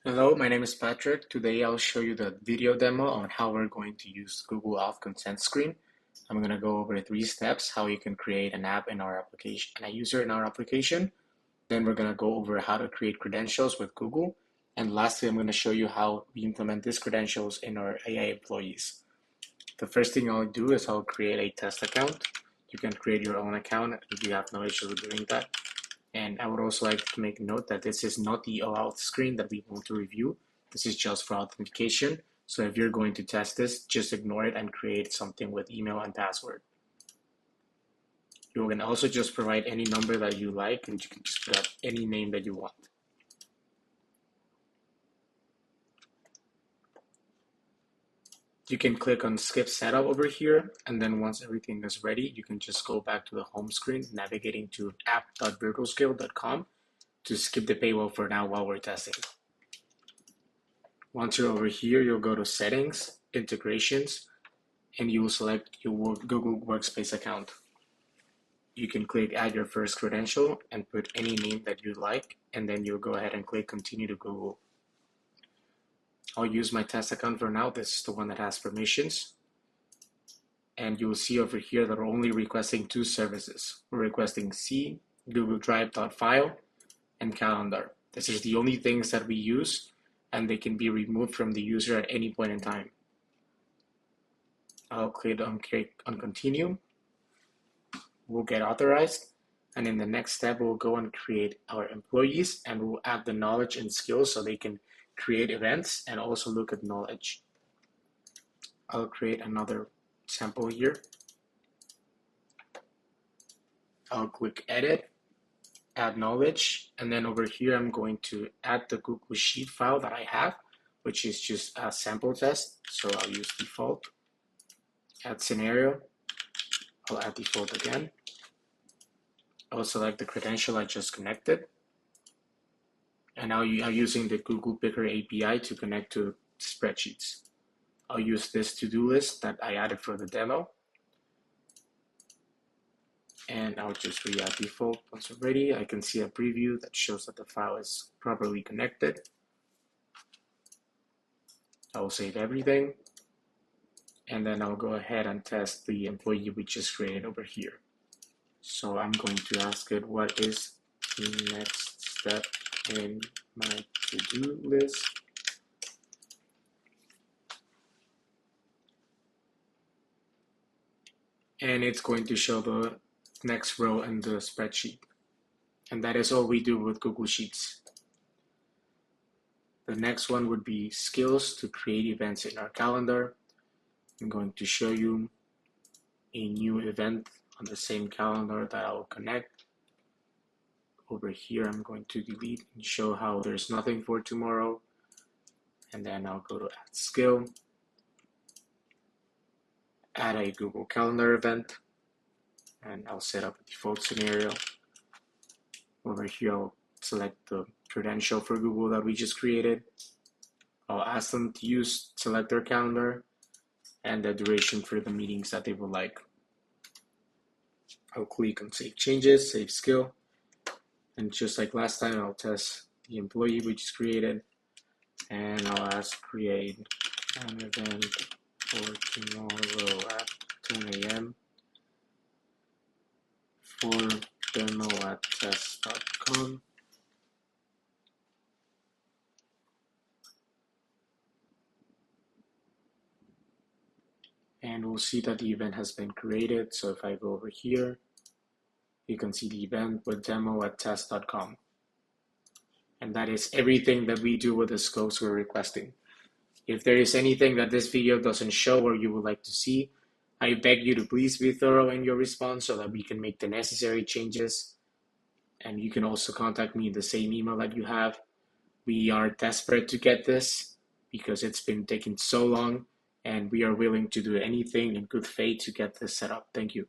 Hello, my name is Patrick. Today I'll show you the video demo on how we're going to use Google Auth consent screen. I'm going to go over 3 steps, how you can create an app in our application and a user in our application. Then we're going to go over how to create credentials with Google. And lastly, I'm going to show you how we implement these credentials in our AI employees. The first thing I'll do is I'll create a test account. You can create your own account if you have no issue with doing that. And I would also like to make note that this is not the OAuth screen that we want to review. This is just for authentication. So if you're going to test this, just ignore it and create something with email and password. You can also just provide any number that you like, and you can just put up any name that you want. You can click on skip setup over here, and then once everything is ready, you can just go back to the home screen, navigating to app.virtualscale.com to skip the paywall for now while we're testing. Once you're over here, you'll go to settings, integrations, and you will select your Google Workspace account. You can click add your first credential and put any name that you like, and then you'll go ahead and click continue to Google. I'll use my test account for now. This is the one that has permissions. And you will see over here that we're only requesting 2 services. We're requesting C, Google Drive.file, and Calendar. This is the only things that we use, and they can be removed from the user at any point in time. I'll click on continue. We'll get authorized, and in the next step we'll go and create our employees, and we'll add the knowledge and skills so they can create events and also look at knowledge. I'll create another sample here. I'll click edit, add knowledge, and then over here I'm going to add the Google Sheet file that I have, which is just a sample test, so I'll use default. Add scenario, I'll add default again. I'll select the credential I just connected, and now I'm using the Google Picker API to connect to spreadsheets. I'll use this to-do list that I added for the demo, and I'll just re-add default. Once we're ready, I can see a preview that shows that the file is properly connected. I'll save everything, and then I'll go ahead and test the employee we just created over here. So I'm going to ask it, what is the next step in my to-do list? And it's going to show the next row in the spreadsheet. And that is all we do with Google Sheets. The next one would be skills to create events in our calendar. I'm going to show you a new event on the same calendar that I'll connect. Over here, I'm going to delete and show how there's nothing for tomorrow. And then I'll go to add skill, add a Google Calendar event, and I'll set up a default scenario. Over here, I'll select the credential for Google that we just created. I'll ask them to select their calendar and the duration for the meetings that they would like. I'll click on save changes, save skill, and just like last time, I'll test the employee we just created, and I'll ask create an event for tomorrow at 10 a.m. for demo at test.com. And we'll see that the event has been created. So if I go over here, you can see the event with demo at test.com. And that is everything that we do with the scopes we're requesting. If there is anything that this video doesn't show or you would like to see, I beg you to please be thorough in your response so that we can make the necessary changes. And you can also contact me in the same email that you have. We are desperate to get this because it's been taking so long, and we are willing to do anything in good faith to get this set up. Thank you.